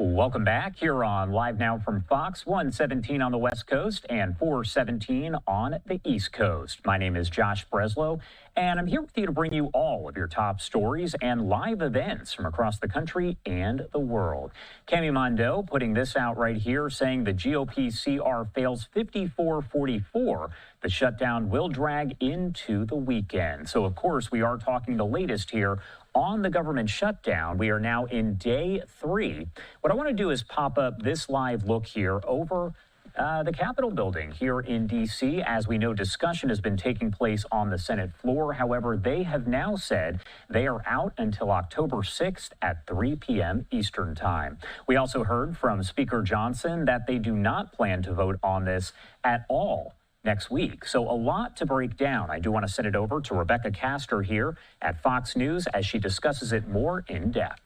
Welcome back here on Live Now from Fox, 117 on the West Coast and 417 on the East Coast. My name is Josh Breslow, and I'm here with you to bring you all of your top stories and live events from across the country and the world. Cami Mondeaux putting this out right here, saying the GOP-CR fails 54-44. The shutdown will drag into the weekend. So, of course, we are talking the latest here on the government shutdown. We are now in day 3. What I want to do is pop up this live look here over the Capitol building here in D.C. As we know, discussion has been taking place on the Senate floor. However, they have now said they are out until October 6th at 3 p.m. Eastern Time. We also heard from Speaker Johnson that they do not plan to vote on this at all next week. So a lot to break down. I do want to send it over to Rebecca Castor here at Fox News as she discusses it more in depth.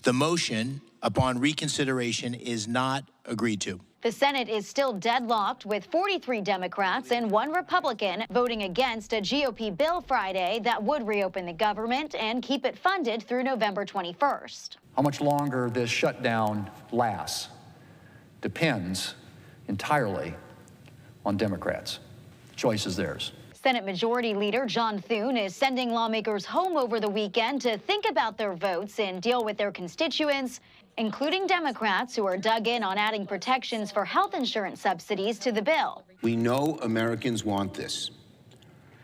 The motion upon reconsideration is not agreed to. The Senate is still deadlocked with 43 Democrats and 1 Republican voting against a GOP bill Friday that would reopen the government and keep it funded through November 21st. How much longer this shutdown lasts depends entirely on Democrats. The choice is theirs. Senate Majority Leader John Thune is sending lawmakers home over the weekend to think about their votes and deal with their constituents, including Democrats who are dug in on adding protections for health insurance subsidies to the bill. We know Americans want this,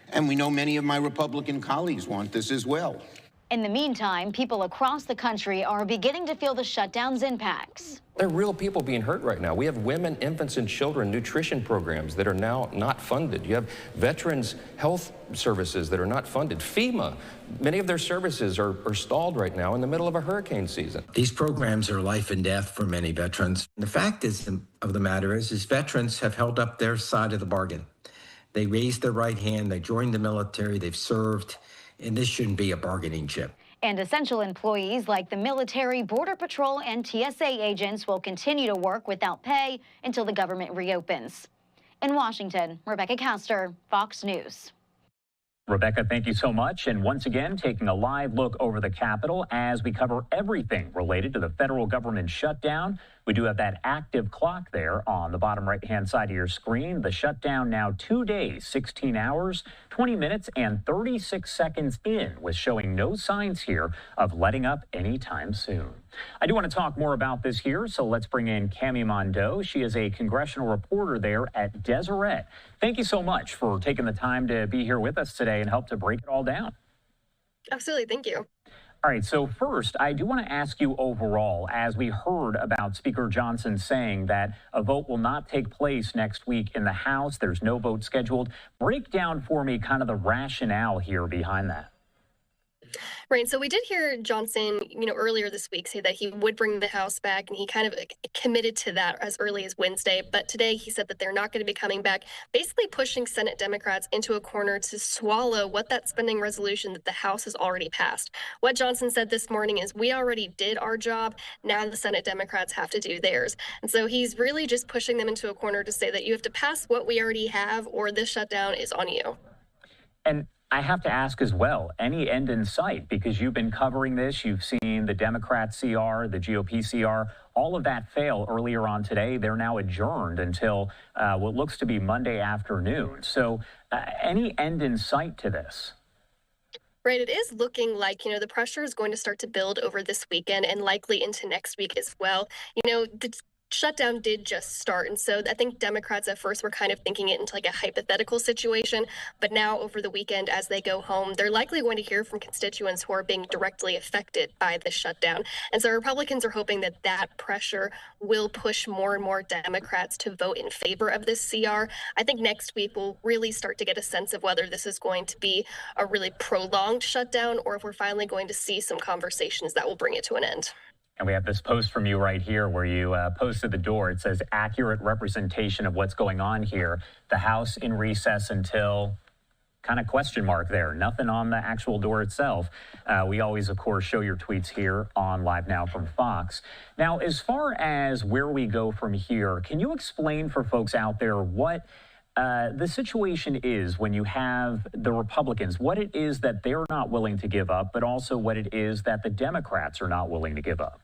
and we know many of my Republican colleagues want this as well. In the meantime, people across the country are beginning to feel the shutdown's impacts. There are real people being hurt right now. We have women, infants, and children nutrition programs that are now not funded. You have veterans health services that are not funded. FEMA, many of their services are stalled right now in the middle of a hurricane season. These programs are life and death for many veterans. The fact of the matter is veterans have held up their side of the bargain. They raised their right hand, they joined the military, they've served, and this shouldn't be a bargaining chip. And essential employees like the military, Border Patrol, and TSA agents will continue to work without pay until the government reopens. In Washington, Rebecca Castor, Fox News. Rebecca, thank you so much. And once again, taking a live look over the Capitol as we cover everything related to the federal government shutdown. We do have that active clock there on the bottom right-hand side of your screen. The shutdown now 2 days, 16 hours, 20 minutes, and 36 seconds in, with showing no signs here of letting up anytime soon. I do want to talk more about this here, so let's bring in Cami Mondeaux. She is a congressional reporter there at Deseret. Thank you so much for taking the time to be here with us today and help to break it all down. Absolutely. Thank you. All right, so first, I do want to ask you overall, as we heard about Speaker Johnson saying that a vote will not take place next week in the House, there's no vote scheduled. Break down for me kind of the rationale here behind that. Right. So we did hear Johnson, earlier this week say that he would bring the House back, and he kind of committed to that as early as Wednesday. But today he said that they're not going to be coming back, basically pushing Senate Democrats into a corner to swallow what that spending resolution that the House has already passed. What Johnson said this morning is, we already did our job. Now the Senate Democrats have to do theirs. And so he's really just pushing them into a corner to say that you have to pass what we already have, or this shutdown is on you. And I have to ask as well, any end in sight? Because you've been covering this. You've seen the Democrat CR, the GOP CR, all of that fail earlier on today. They're now adjourned until what looks to be Monday afternoon. So any end in sight to this? Right. It is looking like, the pressure is going to start to build over this weekend and likely into next week as well. The shutdown did just start. And so I think Democrats at first were kind of thinking it into like a hypothetical situation. But now over the weekend, as they go home, they're likely going to hear from constituents who are being directly affected by the shutdown. And so Republicans are hoping that that pressure will push more and more Democrats to vote in favor of this CR. I think next week we'll really start to get a sense of whether this is going to be a really prolonged shutdown, or if we're finally going to see some conversations that will bring it to an end. And we have this post from you right here where you posted the door. It says, accurate representation of what's going on here. The House in recess until kind of question mark there. Nothing on the actual door itself. We always, of course, show your tweets here on Live Now from Fox. Now, as far as where we go from here, can you explain for folks out there what The situation is when you have the Republicans, what it is that they're not willing to give up, but also what it is that the Democrats are not willing to give up.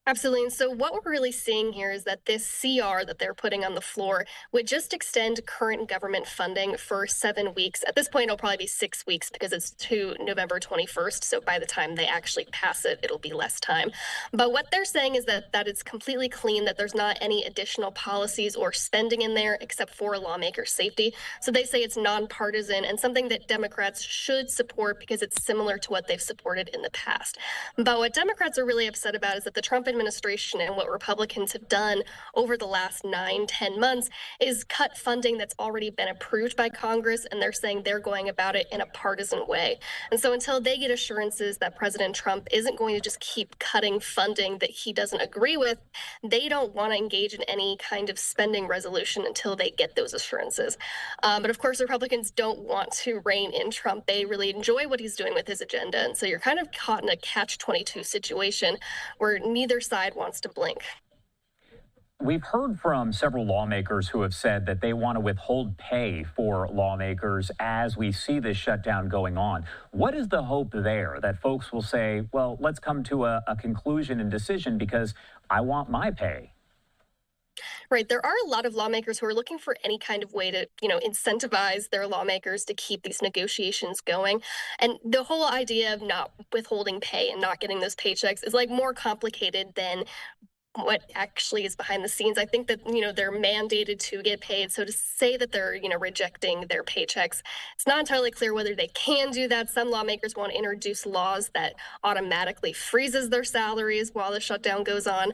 Absolutely. And so what we're really seeing here is that this CR that they're putting on the floor would just extend current government funding for 7 weeks. At this point, it'll probably be 6 weeks because it's to November 21st. So by the time they actually pass it, it'll be less time. But what they're saying is that it's completely clean, that there's not any additional policies or spending in there except for lawmaker safety. So they say it's nonpartisan and something that Democrats should support because it's similar to what they've supported in the past. But what Democrats are really upset about is that the Trump administration and what Republicans have done over the last 9-10 months is cut funding that's already been approved by Congress, and they're saying they're going about it in a partisan way. And so until they get assurances that President Trump isn't going to just keep cutting funding that he doesn't agree with, they don't want to engage in any kind of spending resolution until they get those assurances. But of course, Republicans don't want to rein in Trump. They really enjoy what he's doing with his agenda. And so you're kind of caught in a catch-22 situation where neither side wants to blink. We've heard from several lawmakers who have said that they want to withhold pay for lawmakers as we see this shutdown going on. What is the hope there that folks will say, well, let's come to a conclusion and decision because I want my pay? Right. There are a lot of lawmakers who are looking for any kind of way to, incentivize their lawmakers to keep these negotiations going. And the whole idea of not withholding pay and not getting those paychecks is like more complicated than what actually is behind the scenes. I think that, they're mandated to get paid. So to say that they're, rejecting their paychecks, it's not entirely clear whether they can do that. Some lawmakers want to introduce laws that automatically freezes their salaries while the shutdown goes on.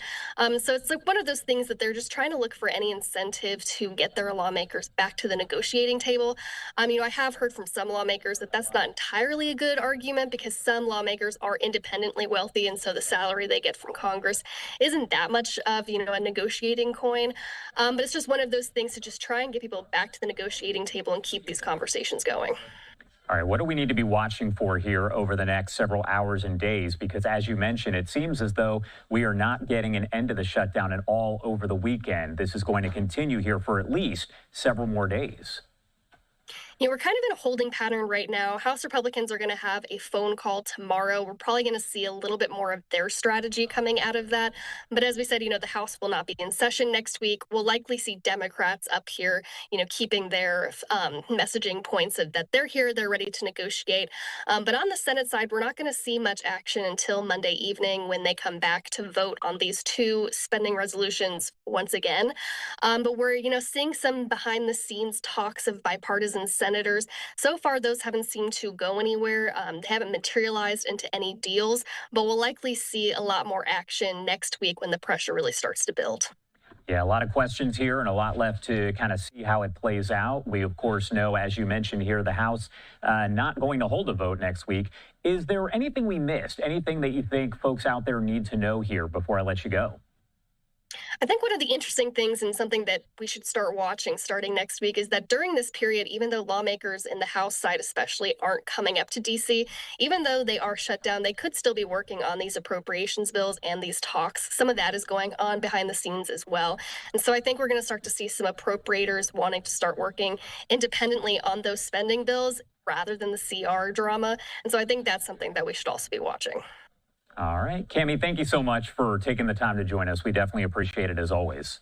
So it's like one of those things that they're just trying to look for any incentive to get their lawmakers back to the negotiating table. I have heard from some lawmakers that that's not entirely a good argument because some lawmakers are independently wealthy. And so the salary they get from Congress isn't that much of, a negotiating coin. But it's just one of those things to just try and get people back to the negotiating table and keep these conversations going. All right, what do we need to be watching for here over the next several hours and days? Because as you mentioned, it seems as though we are not getting an end to the shutdown at all over the weekend. This is going to continue here for at least several more days. We're kind of in a holding pattern right now. House Republicans are going to have a phone call tomorrow. We're probably going to see a little bit more of their strategy coming out of that. But as we said, the House will not be in session next week. We'll likely see Democrats up here, keeping their messaging points of that they're here, they're ready to negotiate. But on the Senate side, we're not going to see much action until Monday evening when they come back to vote on these two spending resolutions once again. But we're, seeing some behind the scenes talks of bipartisan senators. So far, those haven't seemed to go anywhere. They haven't materialized into any deals, but we'll likely see a lot more action next week when the pressure really starts to build. Yeah, a lot of questions here and a lot left to kind of see how it plays out. We, of course, know, as you mentioned here, the House not going to hold a vote next week. Is there anything we missed, anything that you think folks out there need to know here before I let you go? I think one of the interesting things and something that we should start watching starting next week is that during this period, even though lawmakers in the House side especially aren't coming up to D.C., even though they are shut down, they could still be working on these appropriations bills and these talks. Some of that is going on behind the scenes as well. And so I think we're going to start to see some appropriators wanting to start working independently on those spending bills rather than the CR drama. And so I think that's something that we should also be watching. All right. Cami, thank you so much for taking the time to join us. We definitely appreciate it as always.